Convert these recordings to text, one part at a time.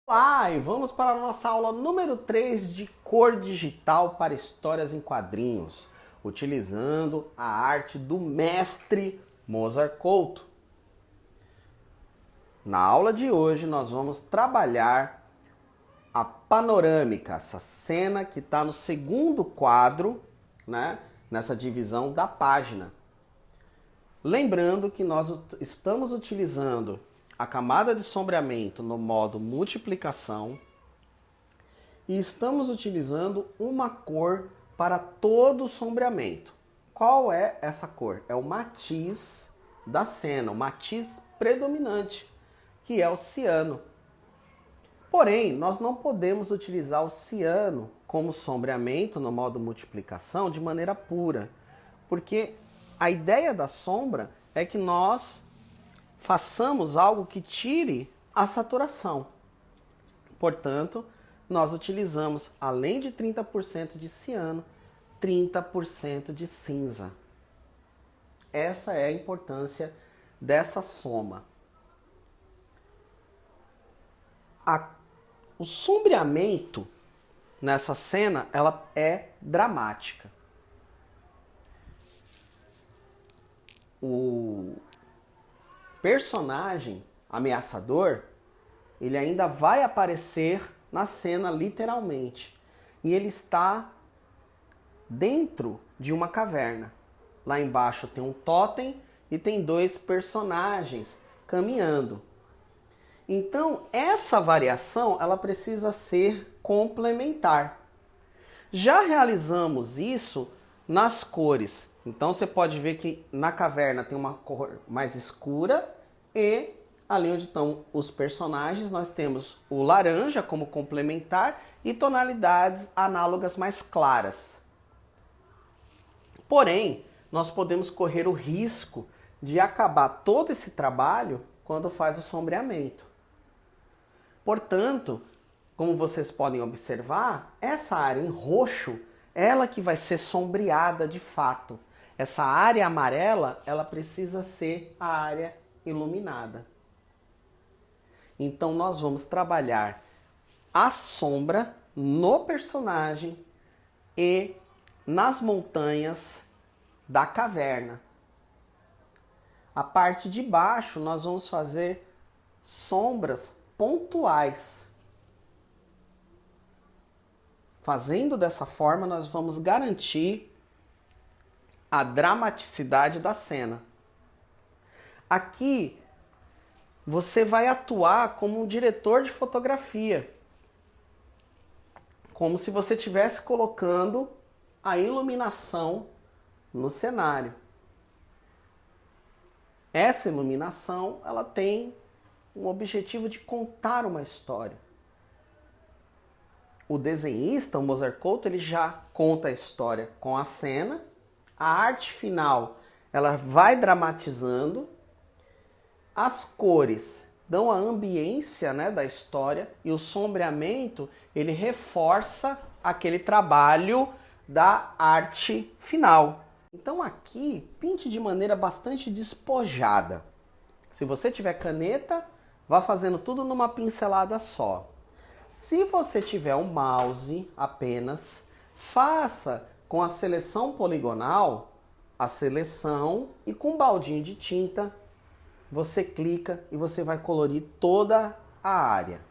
Olá, e vamos para a nossa aula número 3 de cor digital para histórias em quadrinhos, utilizando a arte do mestre Mozart Couto. Na aula de hoje nós vamos trabalhar a panorâmica, essa cena que está no segundo quadro, né, nessa divisão da página. Lembrando que nós estamos utilizando a camada de sombreamento no modo multiplicação e estamos utilizando uma cor para todo o sombreamento. Qual é essa cor? É o matiz da cena, o matiz predominante, que é o ciano. Porém, nós não podemos utilizar o ciano como sombreamento no modo multiplicação de maneira pura, porque a ideia da sombra é que nós façamos algo que tire a saturação. Portanto, nós utilizamos, além de 30% de ciano, 30% de cinza. Essa é a importância dessa soma. O sombreamento nessa cena ela é dramática. O personagem ameaçador, ele ainda vai aparecer na cena literalmente. E ele está dentro de uma caverna. Lá embaixo tem um totem e tem dois personagens caminhando. Então, essa variação, ela precisa ser complementar. Já realizamos isso nas cores. Então você pode ver que na caverna tem uma cor mais escura e ali onde estão os personagens nós temos o laranja como complementar e tonalidades análogas mais claras. Porém, nós podemos correr o risco de acabar todo esse trabalho quando faz o sombreamento. Portanto, como vocês podem observar, essa área em roxo, ela que vai ser sombreada de fato. Essa área amarela, ela precisa ser a área iluminada. Então nós vamos trabalhar a sombra no personagem e nas montanhas da caverna. A parte de baixo nós vamos fazer sombras pontuais. Fazendo dessa forma, nós vamos garantir a dramaticidade da cena. Aqui, você vai atuar como um diretor de fotografia. Como se você estivesse colocando a iluminação no cenário. Essa iluminação, ela tem um objetivo de contar uma história. O desenhista, o Mozart Couto, ele já conta a história com a cena. A arte final, ela vai dramatizando. As cores dão a ambiência, né, da história e o sombreamento, ele reforça aquele trabalho da arte final. Então aqui, pinte de maneira bastante despojada. Se você tiver caneta, vá fazendo tudo numa pincelada só. Se você tiver um mouse apenas, faça com a seleção poligonal, a seleção, e com um baldinho de tinta, você clica e você vai colorir toda a área.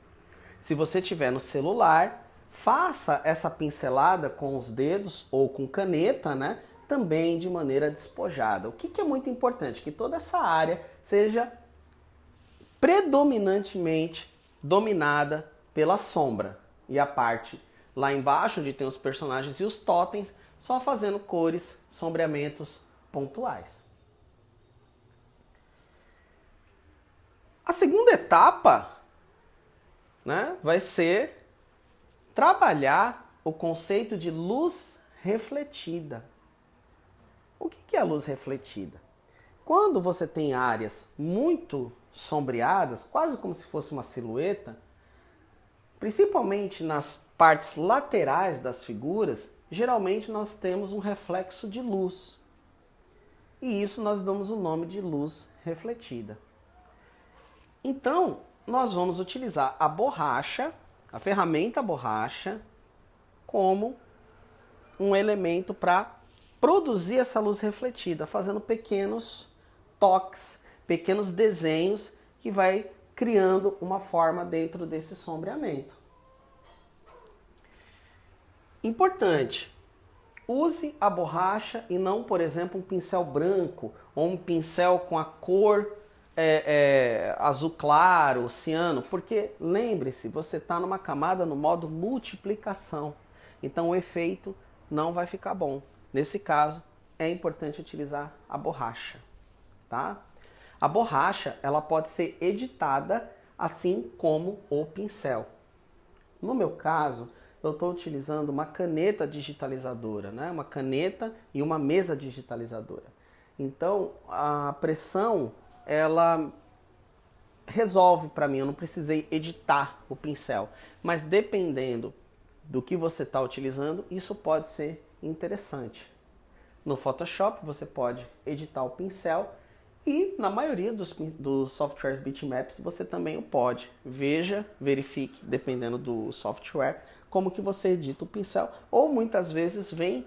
Se você tiver no celular, faça essa pincelada com os dedos ou com caneta, né? Também de maneira despojada. O que é muito importante? Que toda essa área seja predominantemente dominada pela sombra. E a parte lá embaixo, onde tem os personagens e os totens, só fazendo cores, sombreamentos pontuais. A segunda etapa, né, vai ser trabalhar o conceito de luz refletida. O que é a luz refletida? Quando você tem áreas muito sombreadas, quase como se fosse uma silhueta, principalmente nas partes laterais das figuras, geralmente nós temos um reflexo de luz. E isso nós damos o nome de luz refletida. Então, nós vamos utilizar a borracha, a ferramenta borracha, como um elemento para produzir essa luz refletida, fazendo pequenos toques, pequenos desenhos que vai criando uma forma dentro desse sombreamento. Importante, use a borracha e não, por exemplo, um pincel branco ou um pincel com a cor azul claro, ciano, porque lembre-se, você está numa camada no modo multiplicação, então o efeito não vai ficar bom. Nesse caso, é importante utilizar a borracha, tá? A borracha, ela pode ser editada assim como o pincel. No meu caso, eu estou utilizando uma caneta digitalizadora, né? Uma caneta e uma mesa digitalizadora. Então, a pressão, ela resolve para mim, eu não precisei editar o pincel. Mas dependendo do que você está utilizando, isso pode ser interessante. No Photoshop, você pode editar o pincel e na maioria dos softwares bitmaps você também o pode. Veja, verifique, dependendo do software, como que você edita o pincel. Ou muitas vezes vem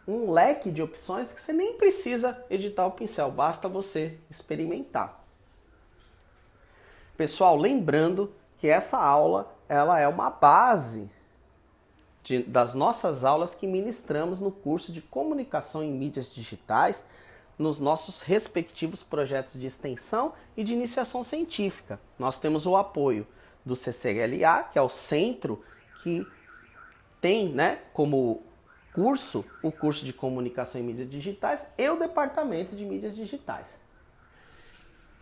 um leque de opções que você nem precisa editar o pincel, basta você experimentar. Pessoal, lembrando que essa aula ela é uma base das nossas aulas que ministramos no curso de Comunicação em Mídias Digitais, nos nossos respectivos projetos de extensão e de iniciação científica. Nós temos o apoio do CCLA, que é o centro que tem, né, como curso o curso de Comunicação em Mídias Digitais e o departamento de Mídias Digitais.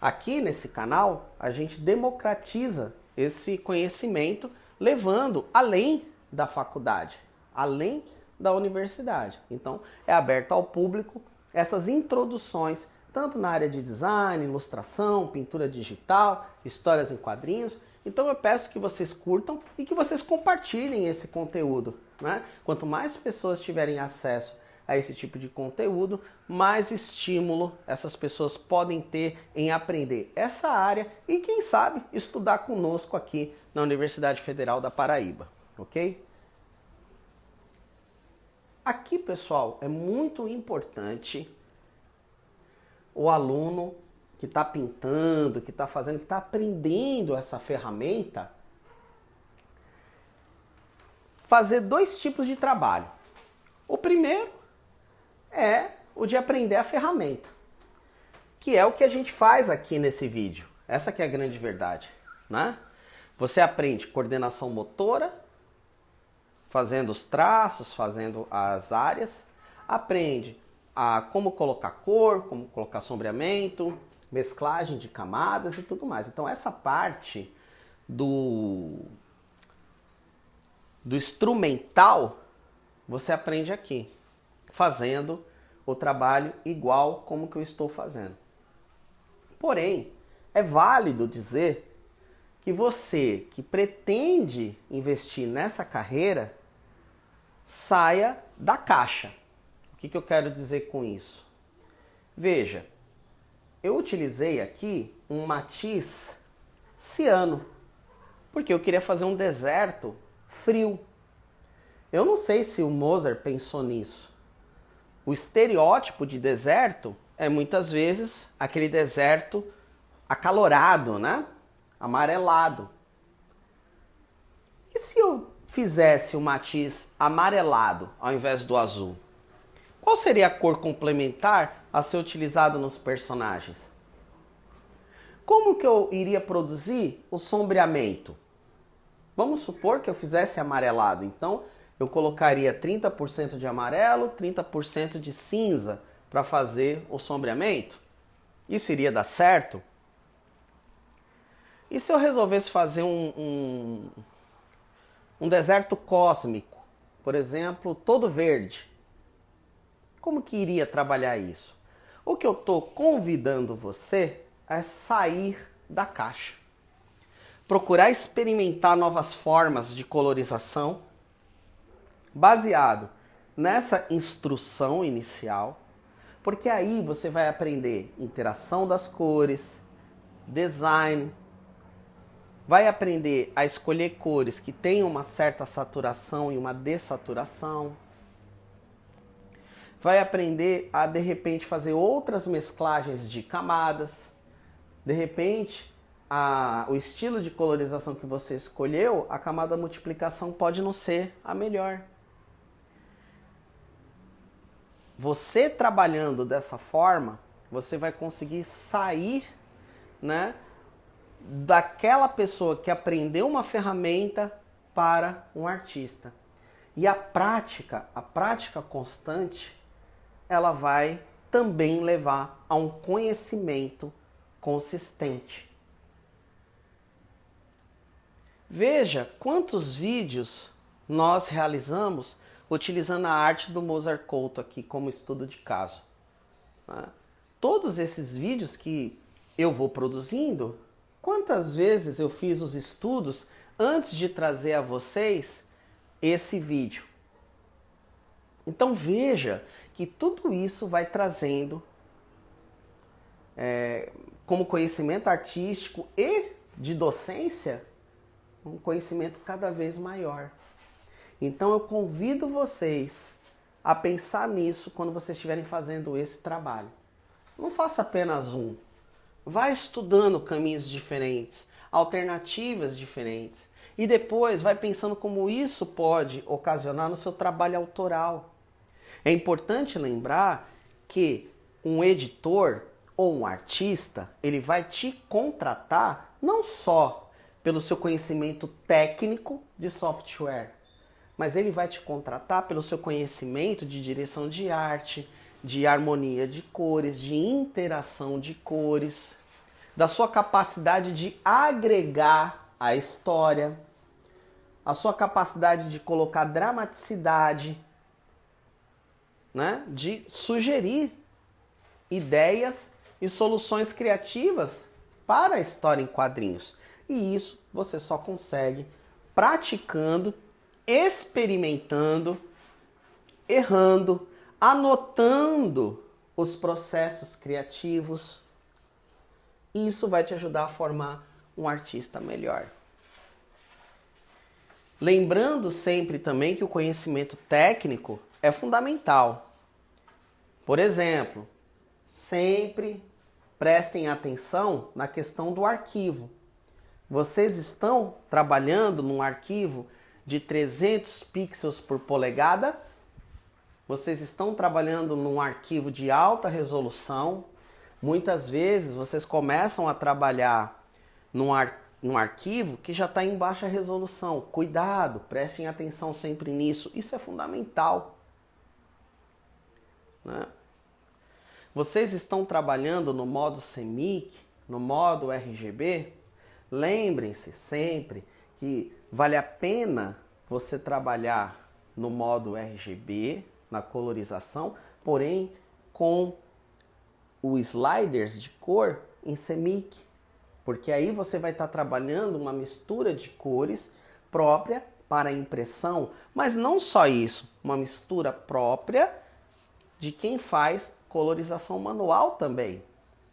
Aqui nesse canal, a gente democratiza esse conhecimento, levando além da faculdade, além da universidade. Então, é aberto ao público essas introduções, tanto na área de design, ilustração, pintura digital, histórias em quadrinhos. Então, eu peço que vocês curtam e que vocês compartilhem esse conteúdo, né? Quanto mais pessoas tiverem acesso a esse tipo de conteúdo, mais estímulo essas pessoas podem ter em aprender essa área e, quem sabe, estudar conosco aqui na Universidade Federal da Paraíba, ok? Aqui, pessoal, é muito importante o aluno que está pintando, que está fazendo, que está aprendendo essa ferramenta, fazer dois tipos de trabalho. O primeiro é o de aprender a ferramenta, que é o que a gente faz aqui nesse vídeo. Essa que é a grande verdade, né? Você aprende coordenação motora, fazendo os traços, fazendo as áreas, aprende a como colocar cor, como colocar sombreamento, mesclagem de camadas e tudo mais. Então essa parte do instrumental você aprende aqui, fazendo o trabalho igual como que eu estou fazendo. Porém, é válido dizer que você que pretende investir nessa carreira saia da caixa. O que eu quero dizer com isso? Veja, eu utilizei aqui um matiz ciano, porque eu queria fazer um deserto frio. Eu não sei se o Mozart pensou nisso. O estereótipo de deserto é muitas vezes aquele deserto acalorado, né? Amarelado. E se eu fizesse o matiz amarelado ao invés do azul? Qual seria a cor complementar a ser utilizada nos personagens? Como que eu iria produzir o sombreamento? Vamos supor que eu fizesse amarelado, então eu colocaria 30% de amarelo, 30% de cinza para fazer o sombreamento? Isso iria dar certo? E se eu resolvesse fazer um deserto cósmico, por exemplo, todo verde? Como que iria trabalhar isso? O que eu estou convidando você é sair da caixa. Procurar experimentar novas formas de colorização, baseado nessa instrução inicial, porque aí você vai aprender interação das cores, design, vai aprender a escolher cores que tenham uma certa saturação e uma dessaturação, vai aprender a, de repente, fazer outras mesclagens de camadas, de repente, o estilo de colorização que você escolheu, a camada multiplicação pode não ser a melhor. Você trabalhando dessa forma, você vai conseguir sair, né, daquela pessoa que aprendeu uma ferramenta para um artista. E a prática constante, ela vai também levar a um conhecimento consistente. Veja quantos vídeos nós realizamos utilizando a arte do Mozart Couto aqui como estudo de caso. Todos esses vídeos que eu vou produzindo, quantas vezes eu fiz os estudos antes de trazer a vocês esse vídeo? Então veja que tudo isso vai trazendo como conhecimento artístico e de docência um conhecimento cada vez maior. Então eu convido vocês a pensar nisso quando vocês estiverem fazendo esse trabalho. Não faça apenas um. Vai estudando caminhos diferentes, alternativas diferentes. E depois vai pensando como isso pode ocasionar no seu trabalho autoral. É importante lembrar que um editor ou um artista, ele vai te contratar não só pelo seu conhecimento técnico de software, mas ele vai te contratar pelo seu conhecimento de direção de arte, de harmonia de cores, de interação de cores, da sua capacidade de agregar a história, a sua capacidade de colocar dramaticidade, né? De sugerir ideias e soluções criativas para a história em quadrinhos. E isso você só consegue praticando, experimentando, errando, anotando os processos criativos. E isso vai te ajudar a formar um artista melhor. Lembrando sempre também que o conhecimento técnico é fundamental. Por exemplo, sempre prestem atenção na questão do arquivo. Vocês estão trabalhando num arquivo de 300 pixels por polegada? Vocês estão trabalhando num arquivo de alta resolução? Muitas vezes vocês começam a trabalhar num arquivo que já está em baixa resolução. Cuidado, prestem atenção sempre nisso. Isso é fundamental, né? Vocês estão trabalhando no modo CMYK, no modo RGB? Lembrem-se sempre que vale a pena você trabalhar no modo RGB, na colorização, porém com os sliders de cor em CMYK, porque aí você vai estar trabalhando uma mistura de cores própria para a impressão, mas não só isso, uma mistura própria de quem faz colorização manual também.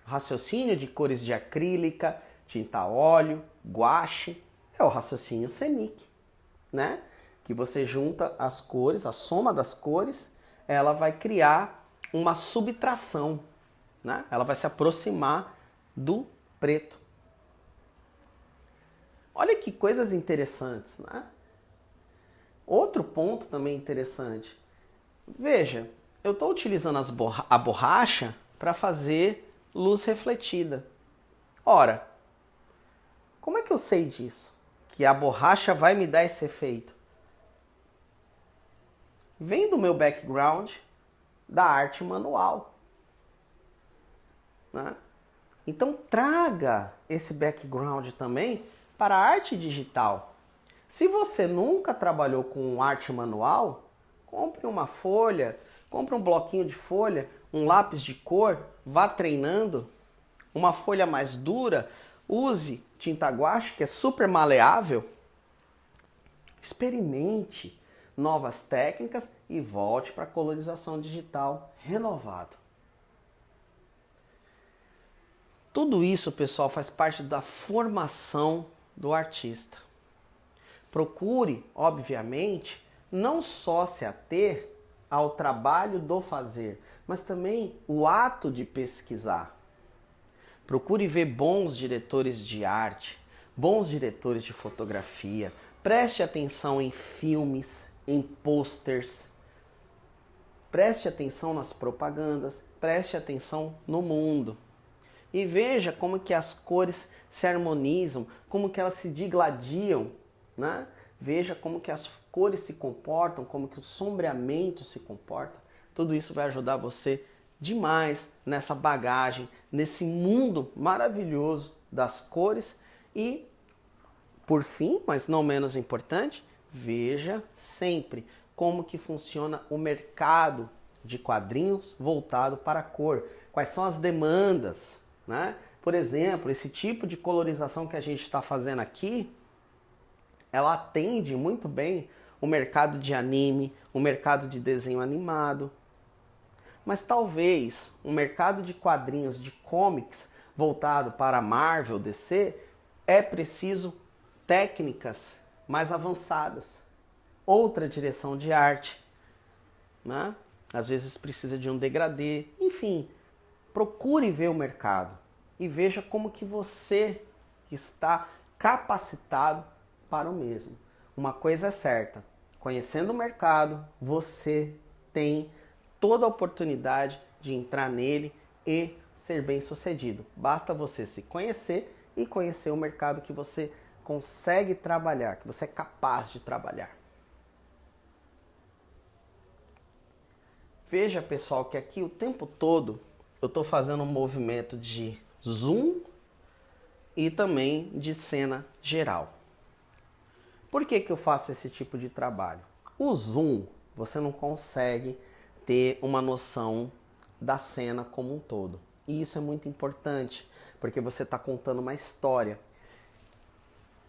Raciocínio de cores de acrílica, tinta a óleo, guache, é o raciocínio CMYK, né? Que você junta as cores, a soma das cores, ela vai criar uma subtração, né? Ela vai se aproximar do preto. Olha que coisas interessantes, né? Outro ponto também interessante. Veja, eu estou utilizando a borracha para fazer luz refletida. Ora, como é que eu sei disso? Que a borracha vai me dar esse efeito? Vem do meu background da arte manual, né? Então traga esse background também para a arte digital. Se você nunca trabalhou com arte manual, compre uma folha, compre um bloquinho de folha, um lápis de cor, vá treinando. Uma folha mais dura, use tinta guache, que é super maleável. Experimente novas técnicas e volte para a colorização digital renovado. Tudo isso, pessoal, faz parte da formação do artista. Procure, obviamente, não só se ater ao trabalho do fazer, mas também o ato de pesquisar. Procure ver bons diretores de arte, bons diretores de fotografia. Preste atenção em filmes, em posters. Preste atenção nas propagandas. Preste atenção no mundo. E veja como que as cores se harmonizam, como que elas se digladiam, né? Veja como que as cores se comportam, como que o sombreamento se comporta. Tudo isso vai ajudar você demais nessa bagagem, nesse mundo maravilhoso das cores. E, por fim, mas não menos importante, veja sempre como que funciona o mercado de quadrinhos voltado para a cor. Quais são as demandas, né? Por exemplo, esse tipo de colorização que a gente está fazendo aqui, ela atende muito bem o mercado de anime, o mercado de desenho animado. Mas talvez um mercado de quadrinhos, de comics, voltado para a Marvel, DC, é preciso técnicas mais avançadas. Outra direção de arte, né? Às vezes precisa de um degradê. Enfim, procure ver o mercado e veja como que você está capacitado para o mesmo. Uma coisa é certa, conhecendo o mercado, você tem toda a oportunidade de entrar nele e ser bem sucedido. Basta você se conhecer e conhecer o mercado que você consegue trabalhar, que você é capaz de trabalhar. Veja, pessoal, que aqui o tempo todo eu estou fazendo um movimento de zoom e também de cena geral. Por que eu faço esse tipo de trabalho? O zoom, você não consegue ter uma noção da cena como um todo. E isso é muito importante, porque você está contando uma história.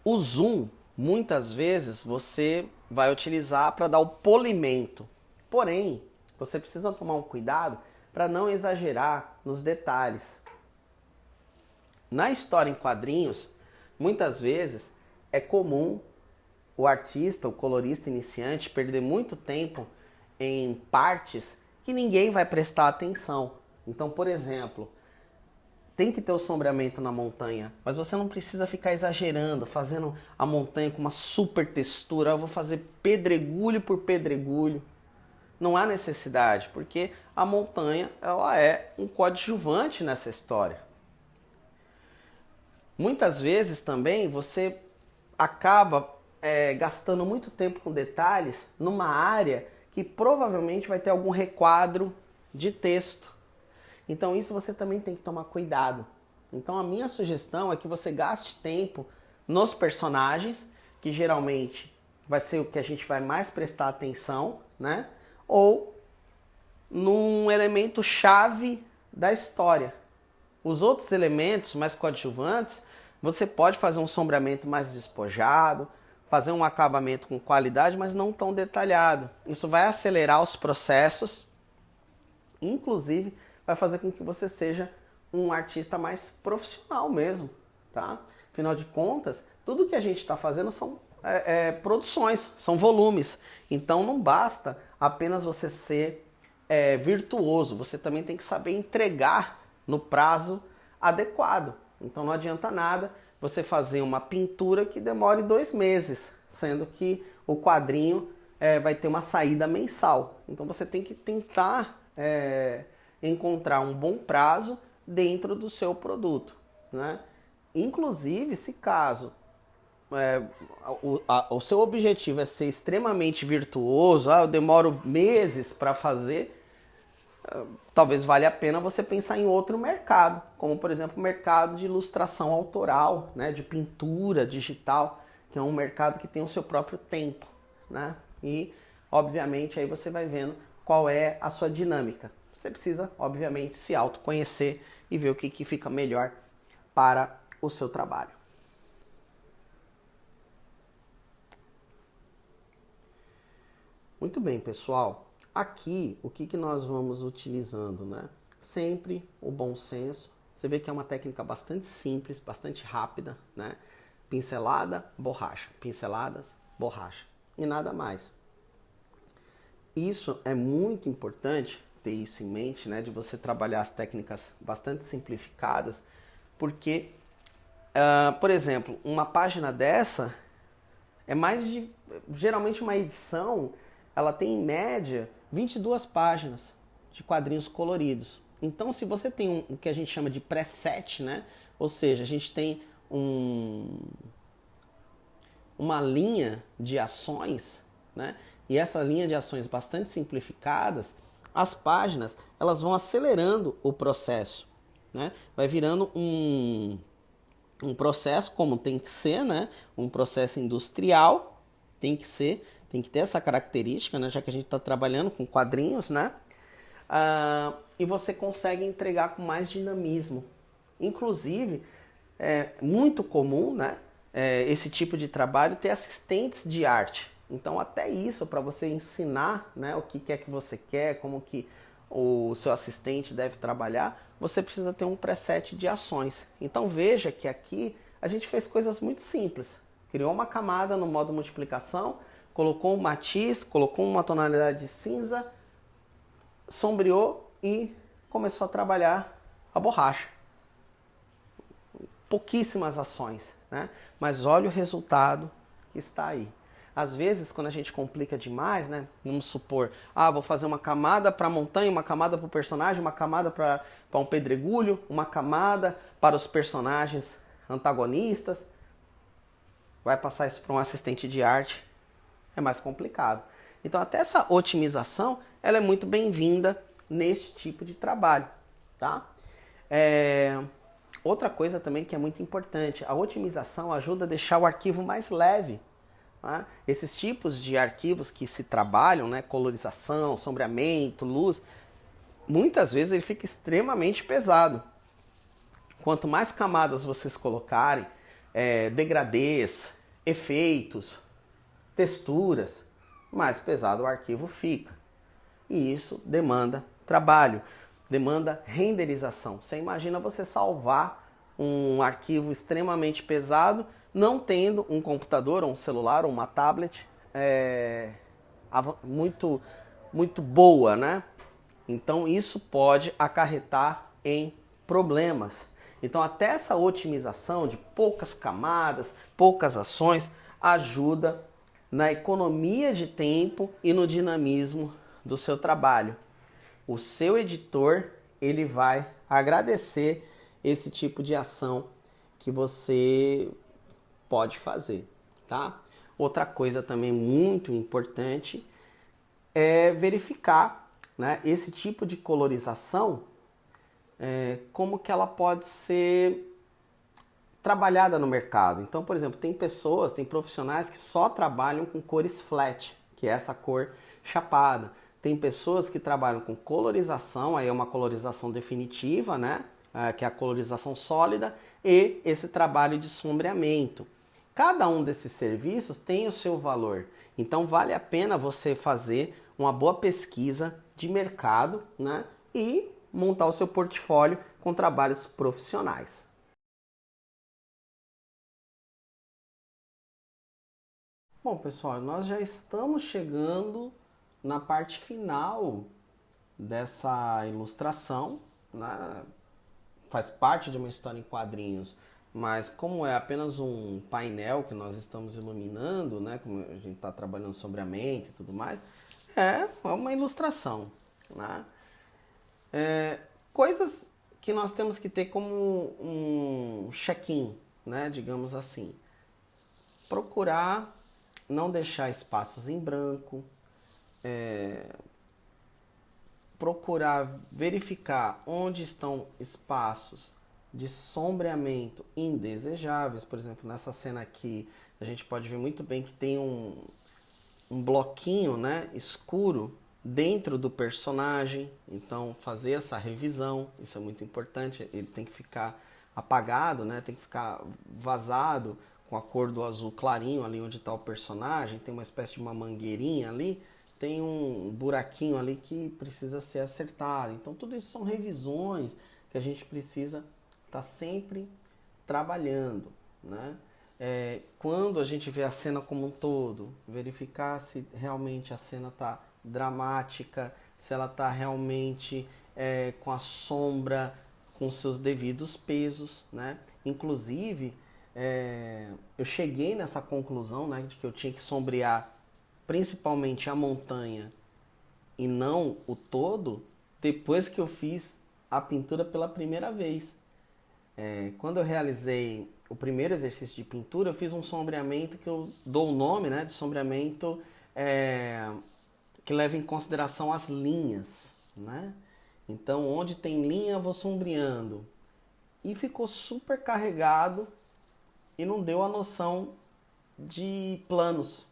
O zoom, muitas vezes, você vai utilizar para dar o polimento. Porém, você precisa tomar um cuidado para não exagerar nos detalhes. Na história em quadrinhos, muitas vezes é comum o artista, o colorista iniciante, perder muito tempo em partes que ninguém vai prestar atenção. Então, por exemplo, tem que ter o sombreamento na montanha, mas você não precisa ficar exagerando, fazendo a montanha com uma super textura. Eu vou fazer pedregulho por pedregulho. Não há necessidade, porque a montanha ela é um coadjuvante nessa história. Muitas vezes também você acaba gastando muito tempo com detalhes numa área que provavelmente vai ter algum requadro de texto. Então isso você também tem que tomar cuidado. Então a minha sugestão é que você gaste tempo nos personagens, que geralmente vai ser o que a gente vai mais prestar atenção, né? Ou num elemento chave da história. Os outros elementos mais coadjuvantes, você pode fazer um sombreamento mais despojado, fazer um acabamento com qualidade, mas não tão detalhado. Isso vai acelerar os processos, inclusive vai fazer com que você seja um artista mais profissional mesmo, tá? Afinal de contas, tudo que a gente está fazendo são produções, são volumes. Então não basta apenas você ser virtuoso, você também tem que saber entregar no prazo adequado. Então não adianta nada você fazer uma pintura que demore 2 meses, sendo que o quadrinho vai ter uma saída mensal. Então você tem que tentar encontrar um bom prazo dentro do seu produto, né? Inclusive, se caso o seu objetivo é ser extremamente virtuoso, eu demoro meses para fazer, talvez valha a pena você pensar em outro mercado, como por exemplo o mercado de ilustração autoral, né, de pintura digital, que é um mercado que tem o seu próprio tempo, né? E obviamente aí você vai vendo qual é a sua dinâmica. Você precisa, obviamente, se autoconhecer e ver o que fica melhor para o seu trabalho. Muito bem, pessoal. Aqui, o que nós vamos utilizando, né? Sempre o bom senso. Você vê que é uma técnica bastante simples, bastante rápida, né? pincelada, borracha, pinceladas, borracha e nada mais. Isso é muito importante ter isso em mente, né, de você trabalhar as técnicas bastante simplificadas, porque, por exemplo, uma página dessa é mais de, geralmente uma edição, ela tem em média 22 páginas de quadrinhos coloridos. Então, se você tem o que a gente chama de preset, né, ou seja, a gente tem uma linha de ações, né, e essa linha de ações bastante simplificadas, as páginas elas vão acelerando o processo, né? Vai virando um processo como tem que ser, né? Um processo industrial tem que ser, tem que ter essa característica, né? Já que a gente está trabalhando com quadrinhos, né? E você consegue entregar com mais dinamismo. Inclusive, é muito comum, né? Esse tipo de trabalho ter assistentes de arte. Então, até isso, para você ensinar, né, o que é que você quer, como que o seu assistente deve trabalhar, você precisa ter um preset de ações. Então, veja que aqui a gente fez coisas muito simples. Criou uma camada no modo multiplicação, colocou um matiz, colocou uma tonalidade de cinza, sombreou e começou a trabalhar a borracha. Pouquíssimas ações, né? Mas olha o resultado que está aí. Às vezes, quando a gente complica demais, né? Vamos supor, vou fazer uma camada para a montanha, uma camada para o personagem, uma camada para um pedregulho, uma camada para os personagens antagonistas. Vai passar isso para um assistente de arte, é mais complicado. Então, até essa otimização, ela é muito bem-vinda nesse tipo de trabalho, tá? Outra coisa também que é muito importante, a otimização ajuda a deixar o arquivo mais leve. Né? Esses tipos de arquivos que se trabalham, né, colorização, sombreamento, luz, muitas vezes ele fica extremamente pesado. Quanto mais camadas vocês colocarem, degradês, efeitos, texturas, mais pesado o arquivo fica. E isso demanda trabalho, demanda renderização. Você imagina você salvar um arquivo extremamente pesado não tendo um computador, ou um celular, ou uma tablet muito, muito boa, né? Então isso pode acarretar em problemas. Então até essa otimização de poucas camadas, poucas ações, ajuda na economia de tempo e no dinamismo do seu trabalho. O seu editor, ele vai agradecer esse tipo de ação que você pode fazer, tá? Outra coisa também muito importante é verificar, né, esse tipo de colorização, como que ela pode ser trabalhada no mercado. Então, por exemplo, tem pessoas, tem profissionais que só trabalham com cores flat, que é essa cor chapada. Tem pessoas que trabalham com colorização, aí é uma colorização definitiva, né? Que é a colorização sólida, e esse trabalho de sombreamento. Cada um desses serviços tem o seu valor. Então vale a pena você fazer uma boa pesquisa de mercado, né? E montar o seu portfólio com trabalhos profissionais. Bom, pessoal, nós já estamos chegando na parte final dessa ilustração, né? Faz parte de uma história em quadrinhos, mas como é apenas um painel que nós estamos iluminando, né? Como a gente está trabalhando sobre a mente e tudo mais, é uma ilustração, né? Coisas que nós temos que ter como um check-in, né? Digamos assim. Procurar não deixar espaços em branco, procurar verificar onde estão espaços de sombreamento indesejáveis. Por exemplo, nessa cena aqui, a gente pode ver muito bem que tem um bloquinho, né, escuro dentro do personagem. Então, fazer essa revisão, isso é muito importante. Ele tem que ficar apagado, né, tem que ficar vazado com a cor do azul clarinho ali onde está o personagem. Tem uma espécie de uma mangueirinha ali, tem um buraquinho ali que precisa ser acertado. Então tudo isso são revisões que a gente precisa estar sempre trabalhando, né? quando a gente vê a cena como um todo, verificar se realmente a cena está dramática, se ela está realmente com a sombra, com seus devidos pesos, né? Inclusive, eu cheguei nessa conclusão, né, de que eu tinha que sombrear principalmente a montanha e não o todo, depois que eu fiz a pintura pela primeira vez. Quando eu realizei o primeiro exercício de pintura, eu fiz um sombreamento que eu dou o nome, né, de sombreamento que leva em consideração as linhas, né? Então, onde tem linha, eu vou sombreando. E ficou super carregado e não deu a noção de planos.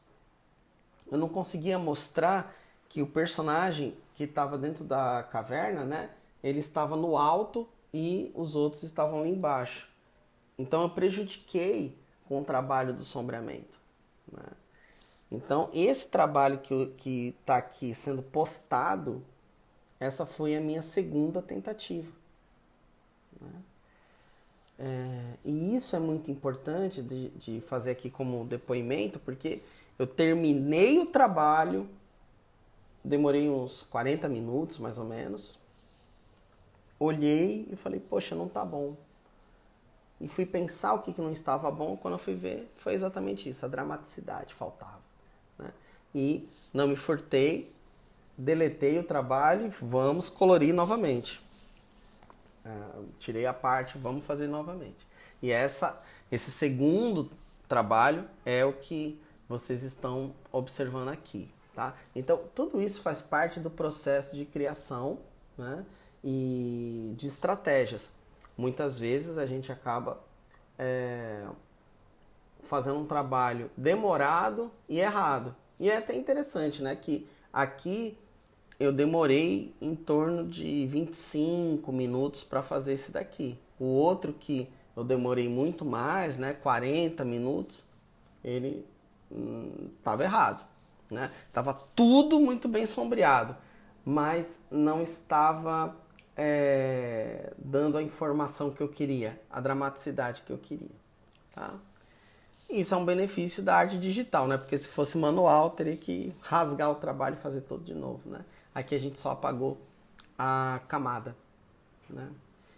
Eu não conseguia mostrar que o personagem que estava dentro da caverna, né, ele estava no alto e os outros estavam lá embaixo. Então eu prejudiquei com o trabalho do sombreamento, né? Então esse trabalho que está aqui sendo postado, essa foi a minha segunda tentativa, né? E isso é muito importante de fazer aqui como depoimento, porque eu terminei o trabalho, demorei uns 40 minutos mais ou menos, olhei e falei, poxa, não tá bom. E fui pensar o que não estava bom, quando eu fui ver, foi exatamente isso, a dramaticidade faltava, né? E não me furtei, deletei o trabalho e vamos colorir novamente. Tirei a parte, vamos fazer novamente. E esse segundo trabalho é o que vocês estão observando aqui, tá? Então, tudo isso faz parte do processo de criação, né, e de estratégias. Muitas vezes a gente acaba fazendo um trabalho demorado e errado. E é até interessante, né, que aqui eu demorei em torno de 25 minutos para fazer esse daqui. O outro que eu demorei muito mais, né, 40 minutos, ele estava errado, né? Tava tudo muito bem sombreado, mas não estava dando a informação que eu queria, a dramaticidade que eu queria, tá? Isso é um benefício da arte digital, né? Porque se fosse manual, teria que rasgar o trabalho e fazer tudo de novo, né? Aqui a gente só apagou a camada, né?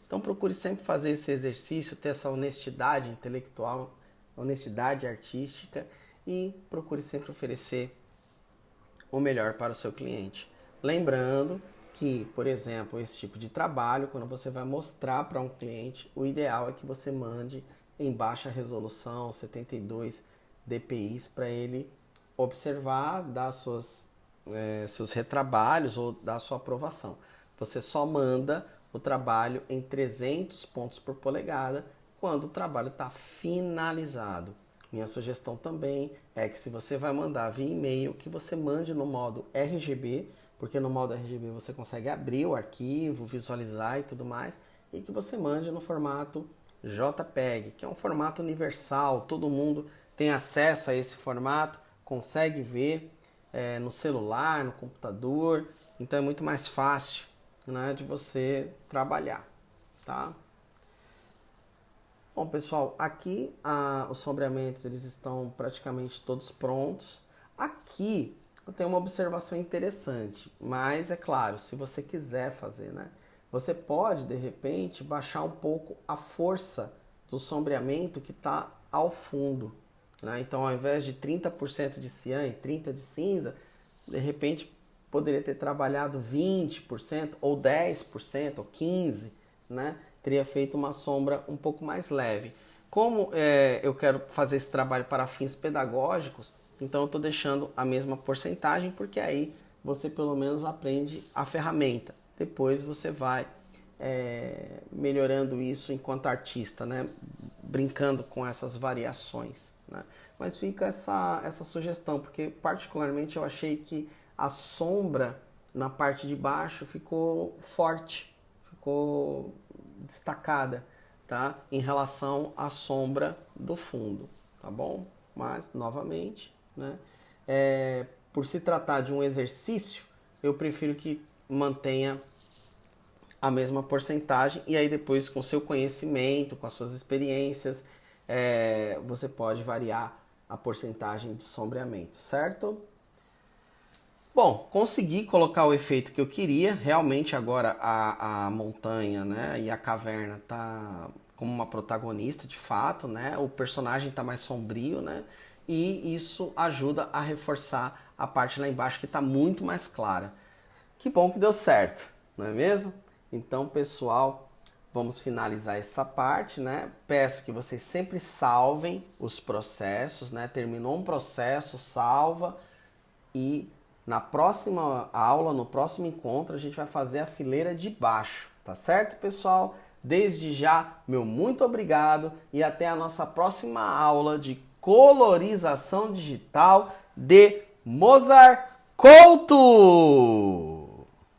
Então procure sempre fazer esse exercício, ter essa honestidade intelectual, honestidade artística e procure sempre oferecer o melhor para o seu cliente. Lembrando que, por exemplo, esse tipo de trabalho, quando você vai mostrar para um cliente, o ideal é que você mande em baixa resolução, 72 dpi, para ele observar, dar seus retrabalhos ou dar sua aprovação. Você só manda o trabalho em 300 pontos por polegada quando o trabalho está finalizado. Minha sugestão também é que se você vai mandar via e-mail, que você mande no modo RGB, porque no modo RGB você consegue abrir o arquivo, visualizar e tudo mais, e que você mande no formato JPEG, que é um formato universal, todo mundo tem acesso a esse formato, consegue ver no celular, no computador, então é muito mais fácil, né, de você trabalhar, tá? Bom, pessoal, aqui os sombreamentos eles estão praticamente todos prontos. Aqui eu tenho uma observação interessante, mas é claro, se você quiser fazer, né, você pode de repente baixar um pouco a força do sombreamento que está ao fundo, né? Então, ao invés de 30% de cian e 30% de cinza, de repente poderia ter trabalhado 20% ou 10% ou 15%, né? Teria feito uma sombra um pouco mais leve. Como eu quero fazer esse trabalho para fins pedagógicos, então eu estou deixando a mesma porcentagem, porque aí você pelo menos aprende a ferramenta. Depois você vai melhorando isso enquanto artista, né? Brincando com essas variações, né? Mas fica essa sugestão, porque particularmente eu achei que a sombra na parte de baixo ficou forte, ficou destacada, tá? Em relação à sombra do fundo, tá bom? Mas, novamente, né? Por se tratar de um exercício, eu prefiro que mantenha a mesma porcentagem e aí depois com seu conhecimento, com as suas experiências, você pode variar a porcentagem de sombreamento, certo? Bom, consegui colocar o efeito que eu queria. Realmente agora a montanha, né, e a caverna tá como uma protagonista de fato, né? O personagem tá mais sombrio, né? E isso ajuda a reforçar a parte lá embaixo que está muito mais clara. Que bom que deu certo, não é mesmo? Então, pessoal, vamos finalizar essa parte, né? Peço que vocês sempre salvem os processos, né? Terminou um processo, salva, e na próxima aula, no próximo encontro, a gente vai fazer a fileira de baixo, tá certo, pessoal? Desde já, meu muito obrigado e até a nossa próxima aula de colorização digital de Mozart Couto!